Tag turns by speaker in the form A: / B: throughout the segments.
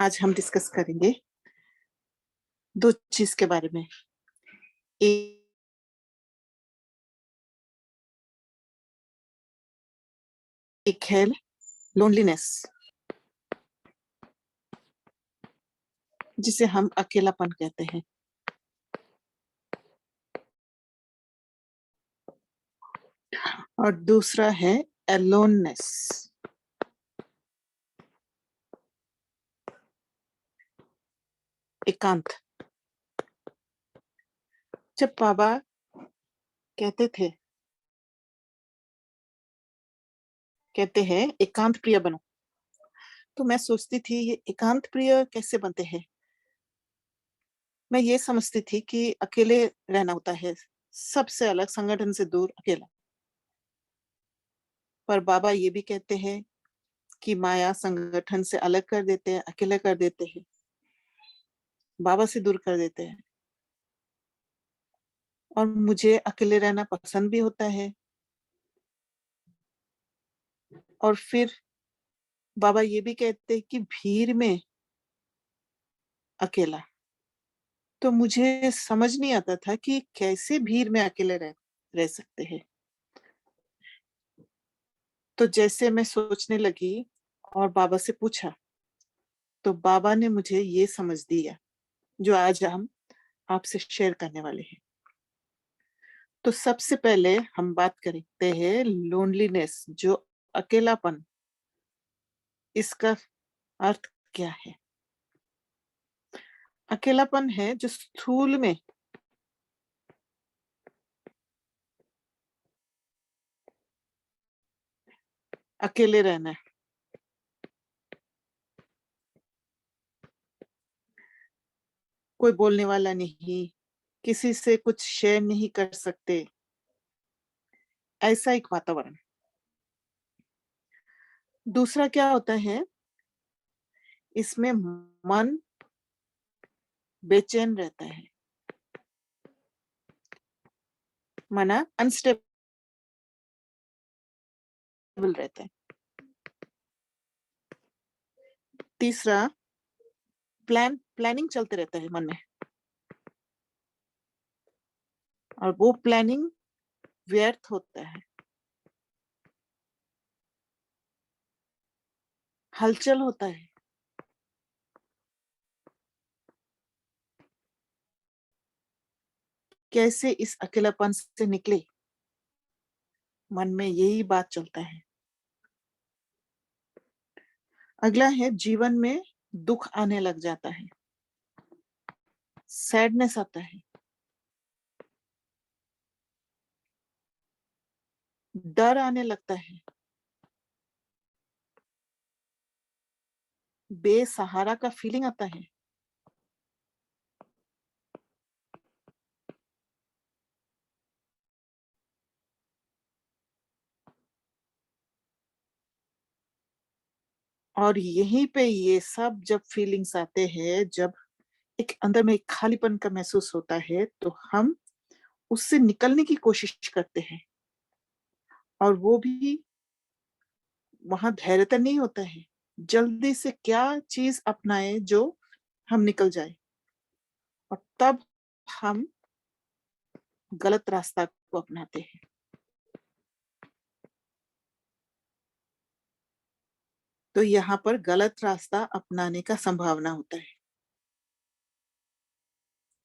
A: आज हम डिस्कस करेंगे 2 चीज़ के बारे में। ए एक है लोनलीनेस, जिसे हम अकेलापन कहते हैं, और दूसरा है अलोननेस, एकांत। जब बाबा कहते हैं एकांत प्रिय बनो, तो मैं सोचती थी ये एकांत प्रिय कैसे बनते हैं? मैं ये समझती थी कि अकेले रहना होता है, सबसे अलग, संगठन से दूर, अकेला। पर बाबा ये भी कहते हैं कि माया संगठन से अलग कर देते हैं, अकेले कर देते हैं, बाबा से दूर कर देते हैं। और मुझे अकेले रहना पसंद भी होता है। और फिर बाबा ये भी कहते हैं कि भीड़ में अकेला। तो मुझे समझ नहीं आता था कि कैसे भीड़ में अकेले रह सकते हैं। तो जैसे मैं सोचने लगी और बाबा से पूछा, तो बाबा ने मुझे ये समझ दिया, जो आज हम आपसे शेयर करने वाले हैं। तो सबसे पहले हम बात करते हैं लोनलीनेस, जो अकेलापन, इसका अर्थ क्या है? अकेलापन है जो स्थूल में अकेले रहना है। कोई बोलने वाला नहीं, किसी से कुछ शेयर नहीं कर सकते, ऐसा एक वातावरण। दूसरा क्या होता है, इसमें मन बेचैन रहता है, माना अनस्टेबल रहता है। तीसरा, प्लानिंग चलते रहता है मन में, और वो प्लानिंग व्यर्थ होता है। हलचल होता है। कैसे इस अकेलापन से निकले, मन में यही बात चलता है। अगला है, जीवन में दुख आने लग जाता है, सैडनेस आता है, डर आने लगता है, बेसहारा का फीलिंग आता है। और यहीं पे ये सब जब फीलिंग्स आते हैं, जब एक अंदर में एक खालीपन का महसूस होता है, तो हम उससे निकलने की कोशिश करते हैं। और वो भी, वहां धैर्यता नहीं होता है, जल्दी से क्या चीज अपनाए जो हम निकल जाए। और तब हम गलत रास्ता को अपनाते हैं। तो यहाँ पर गलत रास्ता अपनाने का संभावना होता है।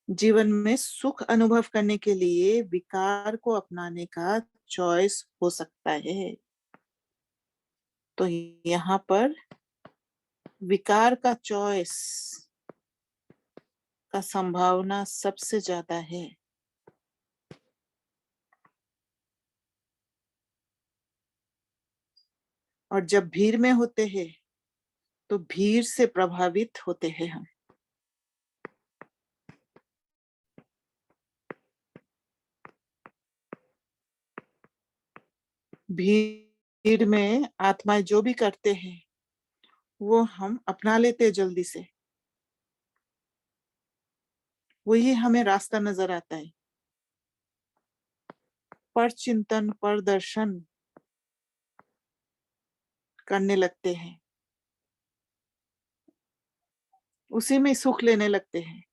A: जीवन में सुख अनुभव करने के लिए विकार को अपनाने का चॉइस हो सकता है। तो यहाँ पर विकार का चॉइस का संभावना सबसे ज्यादा है। और जब भीड़ में होते हैं, तो भीड़ से प्रभावित होते हैं हम। भीड़ में आत्माएं जो भी करते हैं, वो हम अपना लेते हैं जल्दी से। वही हमें रास्ता नजर आता है। पर चिंतन, पर दर्शन करने लगते हैं। उसी में सुख लेने लगते हैं।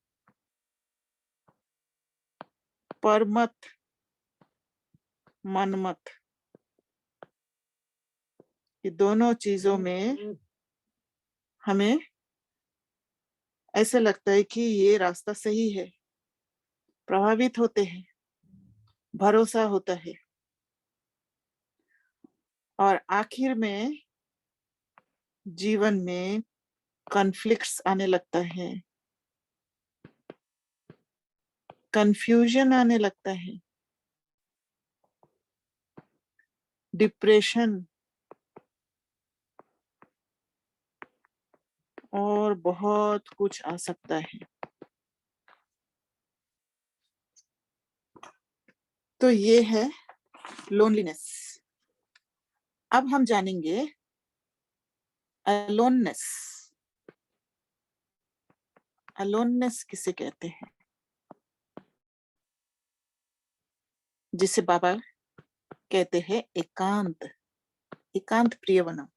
A: पर मत, मन मत, ये दोनों चीजों में हमें ऐसा लगता है कि ये रास्ता सही है, प्रभावित होते हैं, भरोसा होता है, और आखिर में जीवन में कॉन्फ्लिक्ट्स आने लगता है, कंफ्यूजन आने लगता है, डिप्रेशन और बहुत कुछ आ सकता है। तो ये है लोनलीनेस। अब हम जानेंगे अलोननेस। अलोननेस किसे कहते हैं? जिसे बाबा कहते हैं एकांत, एकांत प्रिय बनम।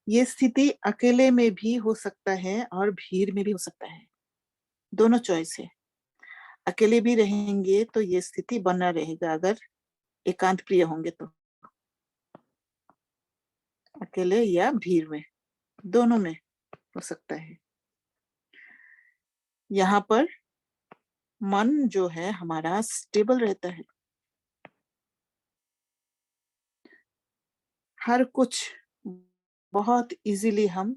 A: ये स्थिति अकेले में भी हो सकता है और भीड़ में भी हो सकता है, दोनों चॉइस है। अकेले भी रहेंगे तो ये स्थिति बना रहेगा, अगर एकांत प्रिय होंगे तो। अकेले या भीड़ में, दोनों में हो सकता है। यहाँ पर मन जो है हमारा स्टेबल रहता है, हर कुछ बहुत इजीली हम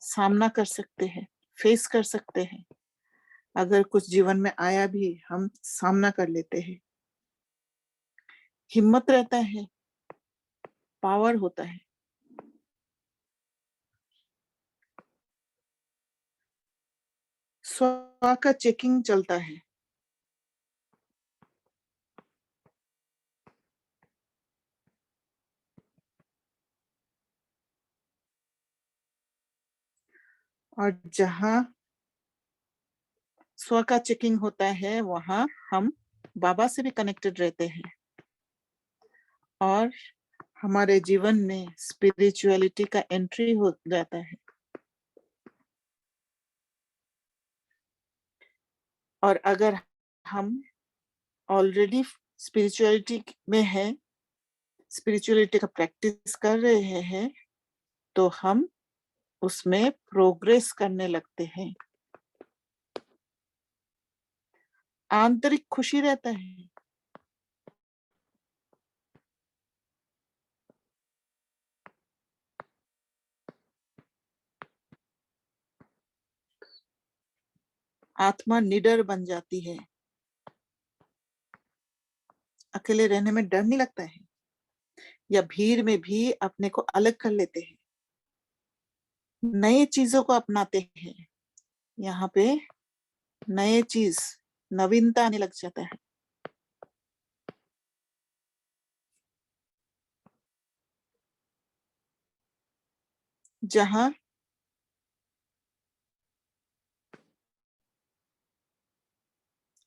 A: सामना कर सकते हैं, फेस कर सकते हैं। अगर कुछ जीवन में आया भी हम सामना कर लेते हैं। हिम्मत रहता है, पावर होता है। स्व का चेकिंग चलता है। और जहां स्व का चेकिंग होता है वहां हम बाबा से भी कनेक्टेड रहते हैं, और हमारे जीवन में स्पिरिचुअलिटी का एंट्री हो जाता है। और अगर हम ऑलरेडी स्पिरिचुअलिटी में है, स्पिरिचुअलिटी का प्रैक्टिस कर रहे हैं, तो हम उसमें प्रोग्रेस करने लगते हैं। आंतरिक खुशी रहता है। आत्मा निडर बन जाती है। अकेले रहने में डर नहीं लगता है, या भीड़ में भी अपने को अलग कर लेते हैं, नए चीजों को अपनाते हैं। यहाँ पे नए चीज, नवीनता आने लग जाता है। जहां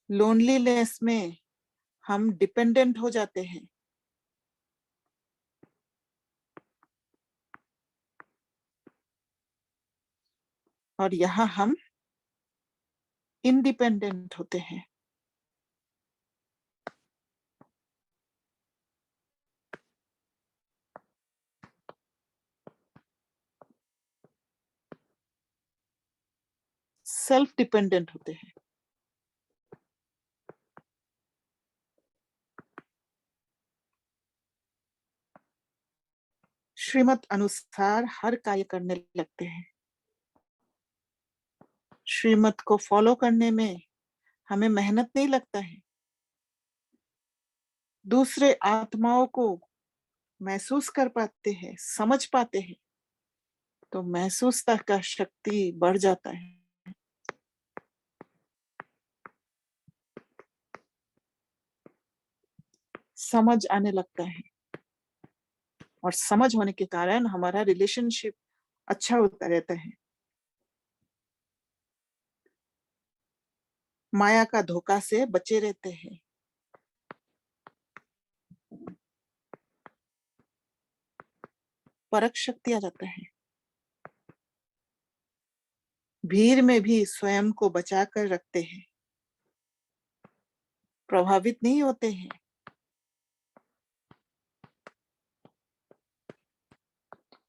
A: लोनलीनेस में हम डिपेंडेंट हो जाते हैं, और यहाँ हम इंडिपेंडेंट होते हैं। सेल्फ डिपेंडेंट होते हैं। श्रीमत अनुसार हर कार्य करने लगते हैं। श्रीमत को फॉलो करने में हमें मेहनत नहीं लगता है। दूसरे आत्माओं को महसूस कर पाते हैं, समझ पाते हैं, तो महसूसता का शक्ति बढ़ जाता है। समझ आने लगता है, और समझ होने के कारण हमारा रिलेशनशिप अच्छा होता रहता है। माया का धोखा से बचे रहते हैं। परख शक्ति आ जाता है। भीड़ में भी स्वयं को बचा कर रखते हैं, प्रभावित नहीं होते हैं।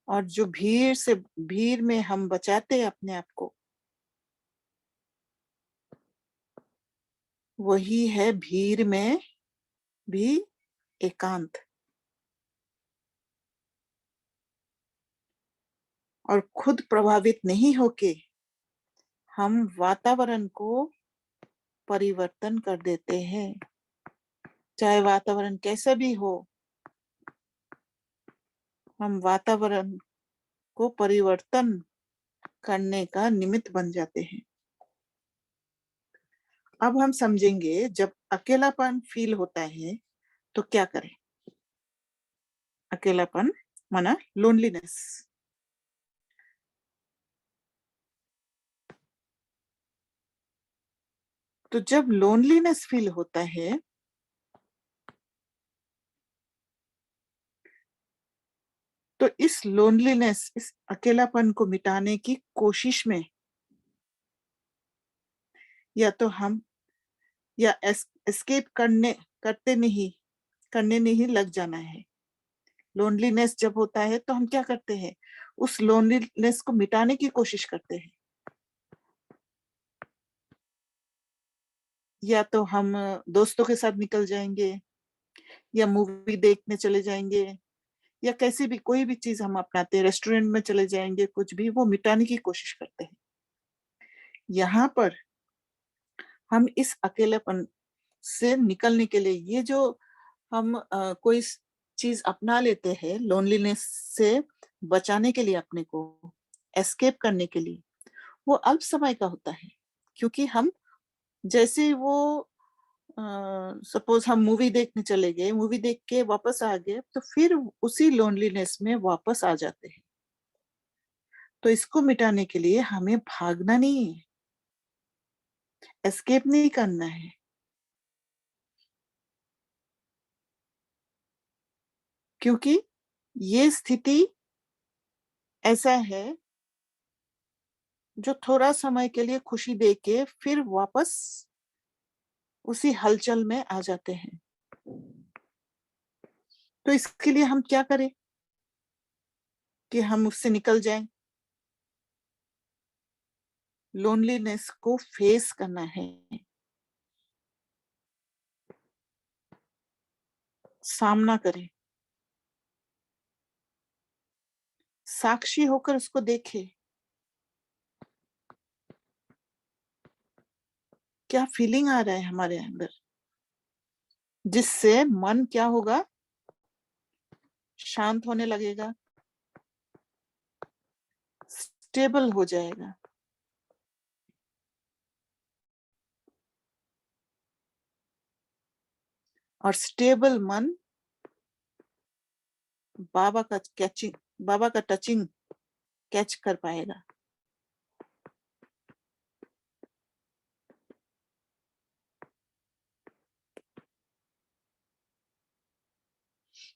A: और जो भीड़ में हम बचाते हैं अपने आप को, वही है भीड़ में भी एकांत। और खुद प्रभावित नहीं होके हम वातावरण को परिवर्तन कर देते हैं, चाहे वातावरण कैसा भी हो, हम वातावरण को परिवर्तन करने का निमित्त बन जाते हैं। अब हम समझेंगे जब अकेलापन फील होता है तो क्या करें। अकेलापन माना लोनलीनेस। तो जब लोनलीनेस फील होता है तो इस अकेलापन को मिटाने की कोशिश में या तो हम या एस्केप करने नहीं लग जाना है। लोनलीनेस जब होता है तो हम क्या करते हैं, उस लोनलीनेस को मिटाने की कोशिश करते हैं। या तो हम दोस्तों के साथ निकल जाएंगे, या मूवी देखने चले जाएंगे, या कैसी भी कोई भी चीज हम अपनाते हैं, रेस्टोरेंट में चले जाएंगे, कुछ भी वो मिटाने की कोशिश करते हैं। यहाँ पर हम इस अकेलेपन से निकलने के लिए ये जो हम कोई चीज अपना लेते हैं लोनलीनेस से बचाने के लिए, अपने को एस्केप करने के लिए, वो अल्प समय का होता है। क्योंकि हम जैसे वो सपोज हम मूवी देखने चले गए, मूवी देख के वापस आ गए, तो फिर उसी लोनलीनेस में वापस आ जाते हैं। तो इसको मिटाने के लिए हमें भागना नहीं है, एस्केप नहीं करना है। क्योंकि ये स्थिति ऐसा है जो थोड़ा समय के लिए खुशी दे के फिर वापस उसी हलचल में आ जाते हैं। तो इसके लिए हम क्या करें कि हम उससे निकल जाएं। लोनलीनेस को फेस करना है, सामना करें, साक्षी होकर उसको देखें। क्या फीलिंग आ रहा है हमारे अंदर, जिससे मन क्या होगा, शांत होने लगेगा, स्टेबल हो जाएगा। और स्टेबल मन बाबा का टचिंग कैच कर पाएगा।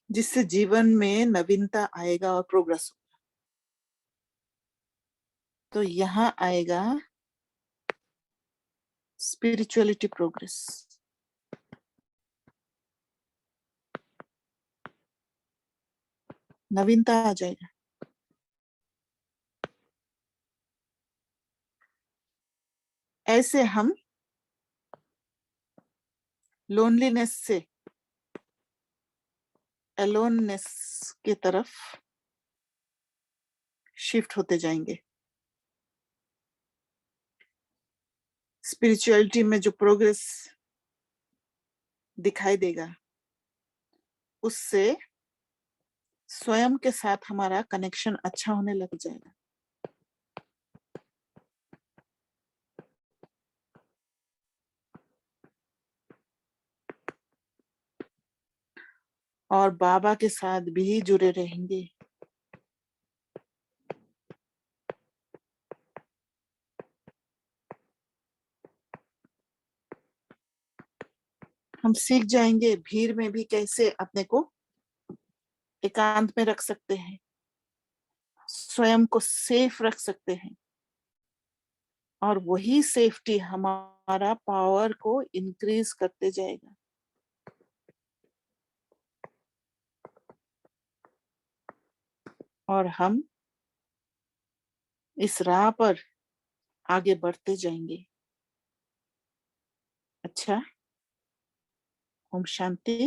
A: जिससे जीवन में नवीनता आएगा और प्रोग्रेस होगा। तो यहाँ आएगा स्पिरिचुअलिटी प्रोग्रेस, नवीनता आ जाएगा। ऐसे हम लोनलीनेस से अलोननेस की तरफ शिफ्ट होते जाएंगे। स्पिरिचुअलिटी में जो प्रोग्रेस दिखाई देगा, उससे स्वयं के साथ हमारा कनेक्शन अच्छा होने लग जाएगा। और बाबा के साथ भी जुड़े रहेंगे। हम सीख जाएंगे भीड़ में भी कैसे अपने को एकांत में रख सकते हैं, स्वयं को सेफ रख सकते हैं। और वही सेफ्टी हमारा पावर को इंक्रीज़ करते जाएगा। और हम इस राह पर आगे बढ़ते जाएँगे। अच्छा, ओम शांति।